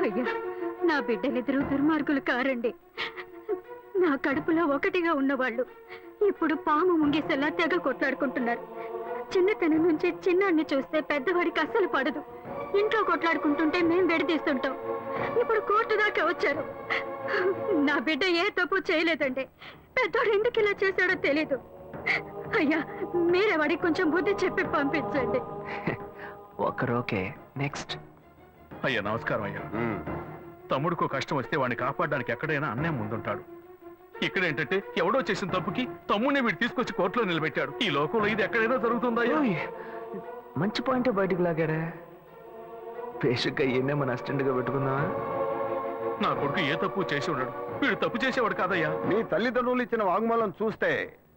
అయ్యా, నా బిడ్డలిద్దరూ దుర్మార్గులు కారండి. నా కడుపులో ఒకటిగా ఉన్నవాళ్ళు ఇప్పుడు పాము ముంగేసేలా తెగ కొట్లాడుకుంటున్నారు. చిన్నతనం నుంచి చిన్నాన్ని చూస్తే పెద్దవాడికి అస్సలు పడదు. ఇంట్లో కొట్లాడుకుంటుంటే మేం విడదీస్తుంటాం. ఇప్పుడు కోర్టు దాకా వచ్చారు. నా బిడ్డ ఏ తప్పు చేయలేదండి. పెద్దోడు ఎందుకు ఇలా చేశాడో తెలీదు. అయ్యా, మీరే వాడికి కొంచెం బుద్ధి చెప్పి పంపించండి. ఒకరోకే నెక్స్ట్. అయ్యా నమస్కారం అయ్యా. తమ్ముడికో కష్టం వస్తే వాడిని కాపాడడానికి ఎక్కడైనా అన్నే ముందుంటాడు. ఇక్కడ ఏంటంటే ఎవడో చేసిన తప్పుకి తమ్ముడిని వీడు తీసుకొచ్చి కోర్టులో నిలబెట్టాడు. ఈ లోకంలో ఇది ఎక్కడైనా జరుగుతుందా? మంచి పాయింట్ బయటికి లాగాడే. పేషక్గా ఈయనే మన అసిస్టెంట్ గా పెట్టుకుందా? నా కొడుకు ఏ తప్పు చేసి ఉన్నాడు. వీడు తప్పు చేసేవాడు కాదయ్యా. మీ తల్లిదండ్రులు ఇచ్చిన వాంగ్మూలం చూస్తే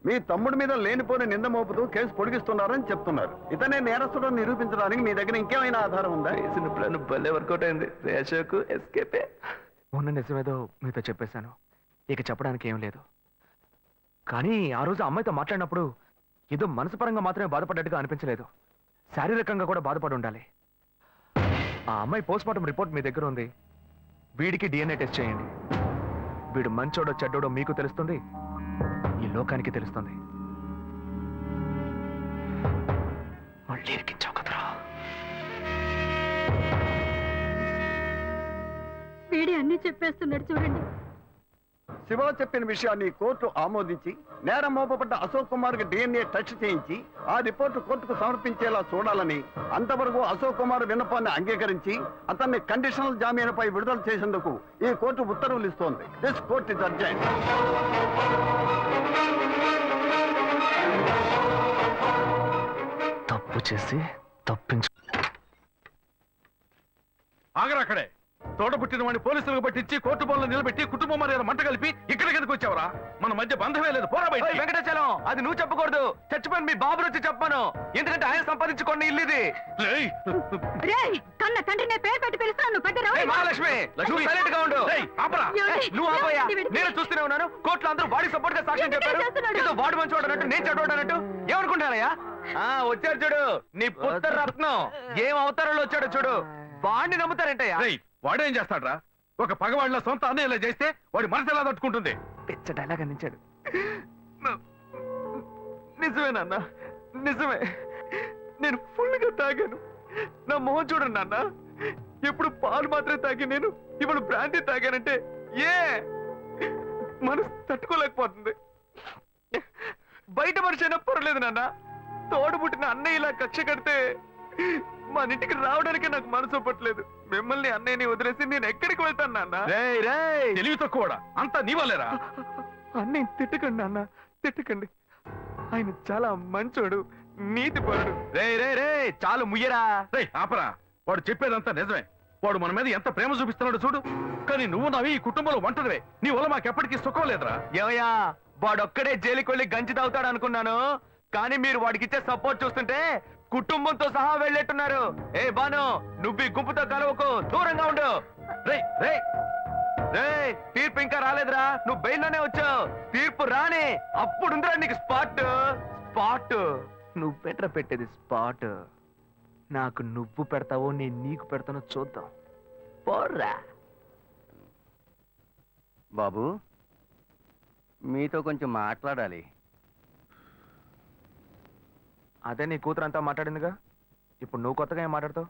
మీ తమ్ముడి మీద లేనిపోని నింద మోపుతూ కేసు పొడిగిస్తున్నారని చెప్తున్నారు. ఇతనే నేరస్తుడు నిరూపించడానికి మీ దగ్గర ఇంకేమైనా ఆధారం ఉందా? వేసిన ప్లాన్ భలే వర్కౌట్ అయింది. రేషకు ఎస్కేపే. మొన్న నిజమేదో మీతో చెప్పేశాను. ఇక చెప్పడానికి ఏం లేదు. కానీ ఆ రోజు అమ్మాయితో మాట్లాడినప్పుడు ఏదో మనసుపరంగా మాత్రమే బాధపడ్డట్టుగా అనిపించలేదు. శారీరకంగా కూడా బాధపడి ఉండాలి. ఆ అమ్మాయి పోస్ట్మార్టం రిపోర్ట్ మీ దగ్గర ఉంది. వీడికి DNA టెస్ట్ చేయండి. వీడు మంచోడో చెడ్డోడో మీకు తెలుస్తుంది, ఈ లోకానికి తెలుస్తుంది. మళ్ళీ ఇరికించావు కదరా. వీడి అన్ని చెప్పేస్తున్నాడు చూడండి. శివ చెప్పిన విషయాన్ని కోర్టు ఆమోదించి నేరం మోపబడ్డ అశోక్ కుమార్ కి DNA టెస్ట్ చేయించి ఆ రిపోర్టు కోర్టుకు సమర్పించేలా చూడాలని, అంతవరకు అశోక్ కుమార్ విన్నపాన్ని అంగీకరించి అతన్ని కండిషనల్ జామీనుపై విడుదల చేసేందుకు ఈ కోర్టు ఉత్తర్వులు ఇస్తోంది. This court is urgent. తప్పు చేసి తప్పించు. ఆగరాక్కడే. తోట పుట్టిన వాడిని పోలీసులకు పట్టించి కోర్టు బోన్లో నిలబెట్టి కుటుంబం మర్యాద మంట కలిపి ఇక్కడికి ఎందుకు వచ్చావరా? మన మధ్య బంధమే లేదు. పోరా బయట. వెంకటాచలం, అది నువ్వు చెప్పకూడదు. చచ్చిపోయిన మీ బాబు వచ్చి చెప్పాను. ఎందుకంటే ఆయన సంపాదించుకోండి ఇల్లు ఇది. కన్న తండ్రినే పేరు పెట్టి పిలుస్తాను. మహాలక్ష్మి, నువ్వు సైలెంట్ గా ఉండు. నువ్వు ఆపోయా. నేను చూస్తూనే ఉన్నాను. కోర్టులో అందరూ వాడి సపోర్ట్ గా సాక్ష్యం చెప్పారు. ఏదో వాడు మంచి వాడనట్టు, నేను చెడ్డవాడనట్టు ఏమనుకుంటారయ్యా? వచ్చారు చూడు నీ పుత్ర రత్నం. ఏం అవతారంలో వచ్చాడు చూడు. వాడిని నమ్ముతారంటయ్యా? వాడేం చేస్తాడ్రా? ఒక పగవాడిలో సొంత అన్నయ్య ఇలా చేస్తే వాడి మనసు ఎలా తట్టుకుంటుంది? పిచ్చ డైలాగ్ అందించాడు. నిజమే నాన్న, నిజమే. నేను ఫుల్ గా తాగాను. నా మొహం చూడండి నాన్న. ఎప్పుడు పాలు మాత్రమే తాగి నేను ఇప్పుడు బ్రాండీ తాగానంటే మనసు తట్టుకోలేకపోతుంది. బయట మనిషి అయినా పర్వాలేదు నాన్న. తోడు పుట్టిన అన్నయ్య ఇలా కక్ష కడితే మన ఇంటికి రావడానికి నాకు మనసు పట్టలేదు. మిమ్మల్ని అన్నయ్యని వదిలేసి నేను ఎక్కడికి వెళ్తాను నాన్న? తెలివి తక్కువడా? అంతా నీ వల్లేరా? అన్నయ్య తిట్టకండి నాన్న, తిట్టకండి. ఆయన చాలా మంచోడు, నీతిపరుడు. చాలు ముయ్యరా. ఆపరా. వాడు చెప్పేదంతా నిజమే. వాడు మన మీద ఎంత ప్రేమ చూపిస్తున్నాడు చూడు. కానీ నువ్వు నవ్వి ఈ కుటుంబంలో వంటదివే. నీ వల్ల మాకెప్పటికీ సుఖం లేదురా. ఏమయ్యా, వాడొక్కడే జైలుకి వెళ్ళి గంజి తాగుతాడు అనుకున్నాను. కానీ మీరు వాడికిచ్చే సపోర్ట్ చూస్తుంటే కుటుంబంతో సహా వెళ్ళేట్టున్నారు. ఏ బాను, నువ్వు ఈ గుంపుతో కలవకు, దూరంగా ఉండు. తీర్పు ఇంకా రాలేదురా. నువ్వు బెయిల్లోనే వచ్చావు. తీర్పు రాని అప్పుడుందిరా నీకు స్పాట్. నువ్వు బెటర్ పెట్టేది స్పాట్. నాకు నువ్వు పెడతావో నేను నీకు పెడతానో చూద్దాం. పోర్రా. బాబు, మీతో కొంచెం మాట్లాడాలి. అదే నీ కూతురంతా మాట్లాడిందిగా. ఇప్పుడు నువ్వు కొత్తగా ఏం మాట్లాడతావు?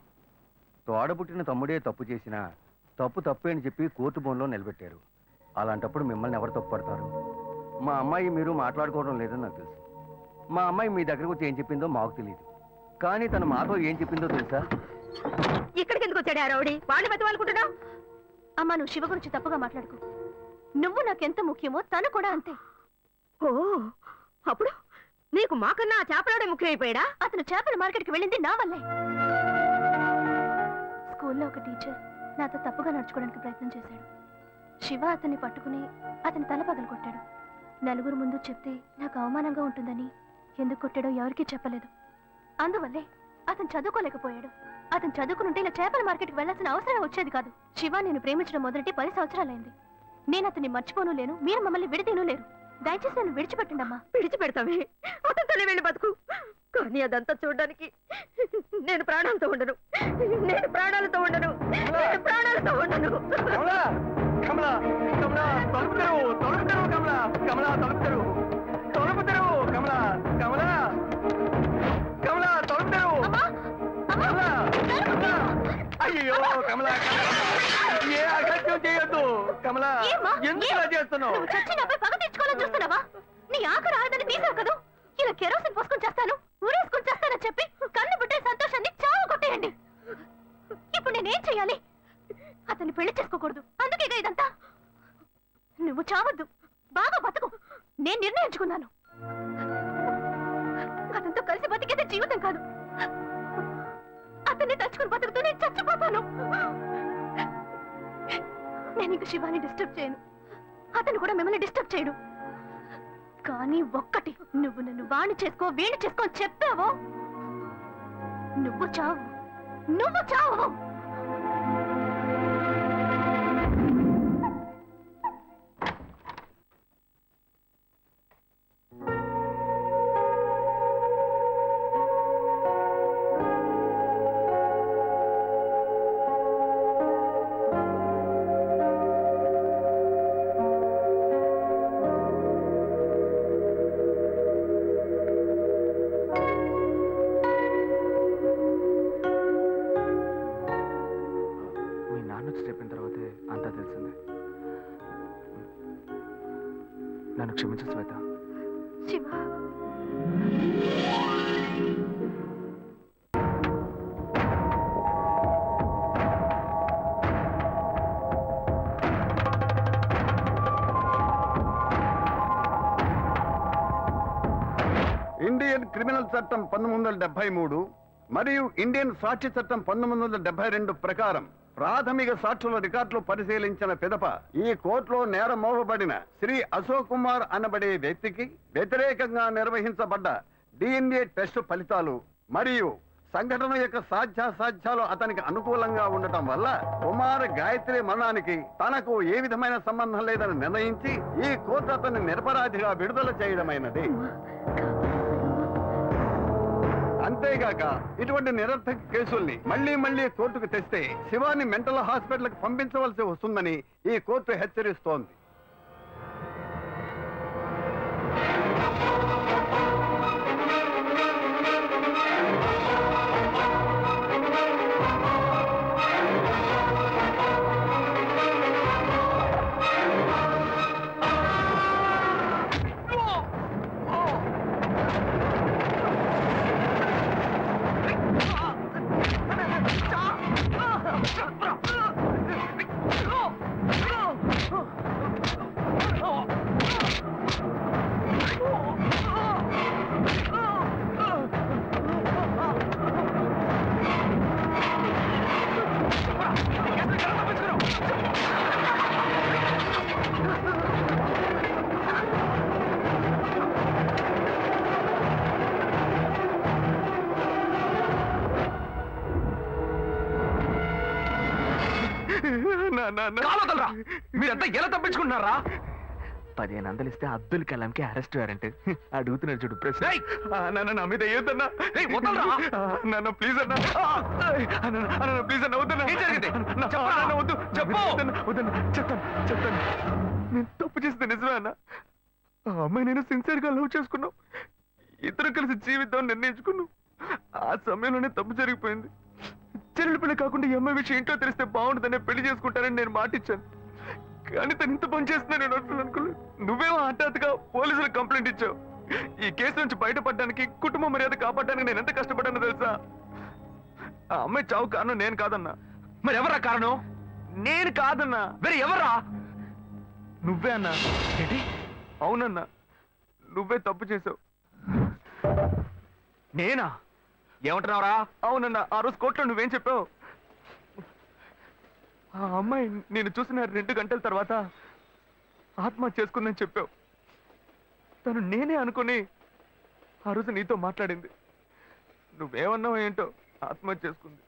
తోడబుట్టిన తమ్ముడే తప్పు చేసినా తప్పు తప్పే అని చెప్పి కోర్టు బోన్లో నిలబెట్టారు. అలాంటప్పుడు మిమ్మల్ని ఎవరు తప్పు పడతారు? మా అమ్మాయి మీరు మాట్లాడుకోవడం లేదని నాకు తెలుసు. మా అమ్మాయి మీ దగ్గరకు వచ్చి ఏం చెప్పిందో మాకు తెలియదు. కానీ తన మాతో ఏం చెప్పిందో తెలుసా? ఇక్కడికి ఎందుకు వచ్చాడు ఆ రౌడీ? వాడిని బతవాలనుకుంటున్నావు? అమ్మా, నువ్వు శివ గురించి తప్పుగా మాట్లాడుకో. నువ్వు నాకెంత ముఖ్యమో తను కూడా అంతే. ఓ, అప్పుడు నీకు మాకన్నా ఆ చేపలాడే ముఖ్యమైపోయాడా? అతను చేపల మార్కెట్కి వెళ్ళింది నా వల్లే. స్కూల్లో ఒక టీచర్ నాతో తప్పుగా నడుచుకోవడానికి ప్రయత్నం చేశాడు. శివ అతన్ని పట్టుకుని అతని తల పగలు కొట్టాడు. నలుగురు ముందు చెప్తే నాకు అవమానంగా ఉంటుందని ఎందుకు కొట్టాడో ఎవరికీ చెప్పలేదు. అందువల్లే అతను చదువుకోలేకపోయాడు. అతను చదువుకుంటే ఇలా చేపల మార్కెట్కి వెళ్లాల్సిన అవసరం వచ్చేది కాదు. శివ నేను ప్రేమించడం మొదటి 10 సంవత్సరాలైంది. నేను అతన్ని మర్చిపోను లేను, మీరు మమ్మల్ని విడదీను లేరు. దయచేసి నన్ను విడిచిపెట్టండి అమ్మా. విడిచిపెడతామే, అతనితోనే వెళ్ళి బతుకు. కానీ అదంతా చూడడానికి నేను ప్రాణాలతో ఉండను. నేను ప్రాణాలతో ఉండను. అయ్యో కమలా ఏ అగత్యం చేయొద్దు కమలా ఏమ్మా? ఎందుకు ఇలా చేస్తున్నావు నువ్వు చచ్చి నాపై పగ తెచ్చుకోవాలని చూస్తున్నావా? నీ ఆఖరి ఆడదని తీసావు కదా, ఇలా కెరోసిన్ పోసుకొని చేస్తాను, ఊరేసుకొని చేస్తానని చెప్పి కన్ను బిడ్డే సంతోషాన్ని చావు కొట్టేయండి. ఇప్పుడు నేనేం చెయ్యాలి? అతన్ని పెళ్లి చేసుకోకూడదు, అందుకేగా ఇదంతా. నువ్వు చావద్దు, బాగా బతుకు. నేను నిర్ణయించుకున్నాను. అతనితో కలిసి బతికేదే జీవితం కాదు. అతన్ని తలుచుకుని బతుకుతూ నేను చచ్చిపోతాను. నేను ఇంక శివాని డిస్టర్బ్ చేయను, అతను కూడా మిమ్మల్ని డిస్టర్బ్ చేయడు. కానీ ఒక్కటి, నువ్వు నన్ను వాణ్ణి చేసుకో వీణి చేసుకో అని చెప్పావో నువ్వు చావు, నువ్వు చావు. మీ నాన్న వచ్చి చెప్పిన తర్వాతే అంతా తెలిసింది. నన్ను క్షమించు శ్వేత. శివ, ఇండియన్ క్రిమినల్ చట్టం 1973 మరియు ఇండియన్ సాక్షి చట్టం 1972 ప్రకారం ప్రాథమిక సాక్షుల రికార్డులు పరిశీలించిన పిదప ఈ కోర్టులో నేరం మోపబడిన శ్రీ అశోక్ కుమార్ అనబడే వ్యక్తికి వ్యతిరేకంగా నిర్వహించబడ్డ డిఎన్ఏ టెస్టు ఫలితాలు మరియు సంఘటన యొక్క సాధ్యాసాధ్యాలు అతనికి అనుకూలంగా ఉండటం వల్ల కుమార్ గాయత్రి మరణానికి తనకు ఏ విధమైన సంబంధం లేదని నిర్ణయించి ఈ కోర్టు అతన్ని నిరపరాధిగా విడుదల చేయడమైనది. అంతేగాక ఇటువంటి నిరర్థక కేసుల్ని మళ్లీ మళ్లీ కోర్టుకు తెస్తే శివాని మెంటల్ హాస్పిటల్కి పంపించవలసి వస్తుందని ఈ కోర్టు హెచ్చరిస్తోంది. కావదలరా, మీరంతా ఎలా తప్పించుకుంటున్నారా? 15 వందలు ఇస్తే అబ్దుల్ కలాంకి అరెస్ట్ వారెంట్. అడుగుతున్నాడు చూడు ప్రశ్న. నాన్న నా మీద వేయొద్దన్నా. నాన్న ప్లీజ్ అన్నా, ప్లీజ్ అన్న వద్దన్నా. వద్దు చెప్పు. వద్దన్నా, చెప్తాను. నేను తప్పు చేస్తే నిజమే అన్న. ఆ అమ్మాయి నేను సిన్సియర్ గా లవ్ చేసుకున్నాం, ఇద్దరు కలిసి జీవితం నిర్ణయించుకున్నాం. ఆ సమయంలోనే తప్పు జరిగిపోయింది. చెల్లెలు పిల్ల కాకుండా ఈ అమ్మాయి విషయం ఇంట్లో తెలిస్తే బాగుంటుందనే పెళ్లి చేసుకుంటానని నేను మాటిచ్చాను. కానీ తను ఇంత పని చేస్తున్నా నేను అనుకోలేదు. నువ్వేమో హఠాత్తుగా పోలీసులకు కంప్లైంట్ ఇచ్చావు. ఈ కేసు నుంచి బయటపడడానికి, కుటుంబ మర్యాద కాపాడడానికి నేను ఎంత కష్టపడ్డానో తెలుసా? ఆ అమ్మాయి చావు కారణం నేను కాదన్నా. మరి ఎవరా కారణం? నేను కాదన్నా, వేరే ఎవరా? నువ్వే అన్నా. ఏంటి? అవునన్నా, నువ్వే తప్పు చేసావు. నేనా? ఏమంటున్నావురా? అవునన్నా, ఆ రోజు కోర్టులో నువ్వేం చెప్పావు? ఆ అమ్మాయి నేను చూసిన 2 గంటల తర్వాత ఆత్మహత్య చేసుకుందని చెప్పావు. తను నేనే అనుకుని ఆ రోజు నీతో మాట్లాడింది. నువ్వేమన్నావు ఏంటో, ఆత్మహత్య చేసుకుంది.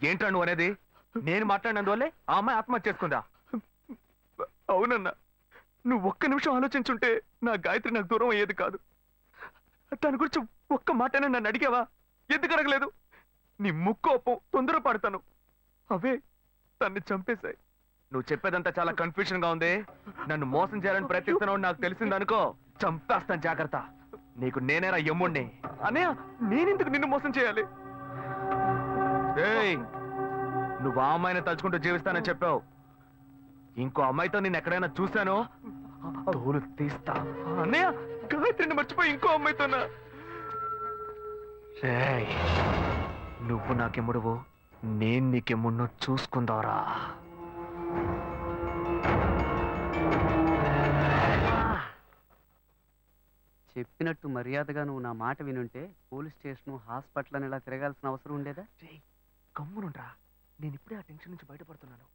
ఏంట్రా నువ్వు అనేది? నేను మాట్లాడినందువల్లే ఆ అమ్మాయి ఆత్మహత్య చేసుకుందా? అవునన్నా, నువ్వు ఒక్క నిమిషం ఆలోచించుంటే నా గాయత్రి నాకు దూరం అయ్యేది కాదు. తన గురించి ఒక్క మాటనే నన్ను అడిగావా? ఎందుకు అడగలేదు? నీ ముక్కోపం, తొందరపడతాను అవే తన్ని చంపేశాయి. నువ్వు చెప్పేదంతా చాలా కన్ఫ్యూజన్ గా ఉంది. నన్ను మోసం చేయాలని ప్రయత్నిస్తున్నావు నాకు తెలిసిందనుకో, చంపేస్తాను, జాగ్రత్త. నీకు నేనేరా యమ్ముణ్ణి. అన్నయ్య, నేనెందుకు నిన్ను మోసం చేయాలి? నువ్వు ఆ అమ్మాయిని తలుచుకుంటూ జీవిస్తానని చెప్పావు. ఇంకో అమ్మాయితో నేను ఎక్కడైనా చూశానో తోలు తీస్తా. అన్నయ్య, గాయత్రిని మర్చిపోయి ఇంకో అమ్మాయితోనా? రేయ్, నువ్వు నాకెమ్ముడువు, నేను నీకెమ్ముడినో చూసుకుందావరా. చెప్పినట్టు మర్యాదగా నువ్వు నా మాట వినుంటే పోలీస్ స్టేషన్ హాస్పిటల్ అని ఇలా తిరగాల్సిన అవసరం ఉండేదా? కమ్మునుండ్రా, నేను ఇప్పుడే ఆ టెన్షన్ నుంచి బయటపడుతున్నాను.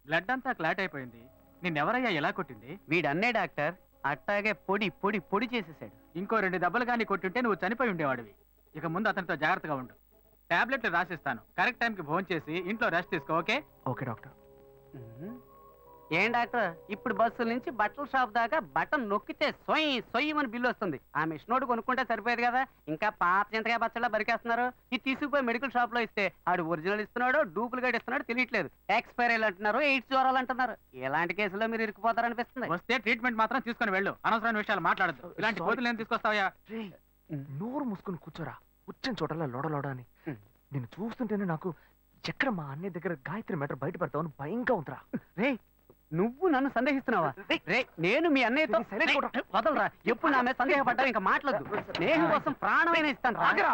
బ్లడ్ అంతా క్లాట్ అయిపోయింది. నిన్నెవరయ్యా ఎలా కొట్టింది? వీడన్నే డాక్టర్ అట్టాగే పొడి పొడి పొడి చేసేసాడు. ఇంకో 2 దెబ్బలు కానీ కొట్టుంటే నువ్వు చనిపోయి ఉండేవాడివి. ఇక ముందు అతనితో జాగ్రత్తగా ఉండు. టాబ్లెట్లు రాసిస్తాను. కరెక్ట్ టైంకి ఫోన్ చేసి ఇంట్లో రెస్ట్ తీసుకో. ఓకే? Okay doctor. ఏం డాక్టర్, ఇప్పుడు బస్సుల నుంచి బట్టల షాప్ దాకా బటన్ నొక్కితే సొయ్యి సొయ్యమని బిల్లు వస్తుంది. ఆ మిషన్ కొనుక్కుంటే సరిపోయేది కదా. ఇంకా పాత చింతకాయ బచ్చలా బరికేస్తున్నారు. ఇది తీసుకుపోయి మెడికల్ షాప్ లో ఇస్తే ఆడు ఒరిజినల్ ఇస్తున్నాడు డూప్లికేట్ ఇస్తున్నాడు తెలియట్లేదు. ఎక్స్పైరీలు అంటున్నారు, ఎయిడ్స్ జ్వరాలు అంటున్నారు. ఎలాంటి కేసులో మీరు ఇరుక్కుపోతారనిపిస్తుంది. వస్తే ట్రీట్మెంట్ మాత్రం తీసుకొని వెళ్ళు. అనవసరమైన విషయాలు మాట్లాడద్దు. ఇలాంటి కోతులు ఏం తీసుకొస్తావా? నోరు మూసుకొని కూర్చోరా, వచ్చిన చోటలా లోడలోడ అని. నేను చూస్తుంటేనే నాకు ఎక్కడ మా అన్నయ్య దగ్గర గాయత్రి మ్యాటర్ బయట పెడతావని భయంగా ఉందిరా. రే, నువ్వు నన్ను సందేహిస్తున్నావా? రే, నేను మీ అన్నయ్యతో వదలరా. ఎప్పుడు నా మీద సందేహపడ్డావు ఇంకా మాట్లాడదు. స్నేహం కోసం ప్రాణమైన ఇస్తాను. ఆగరా.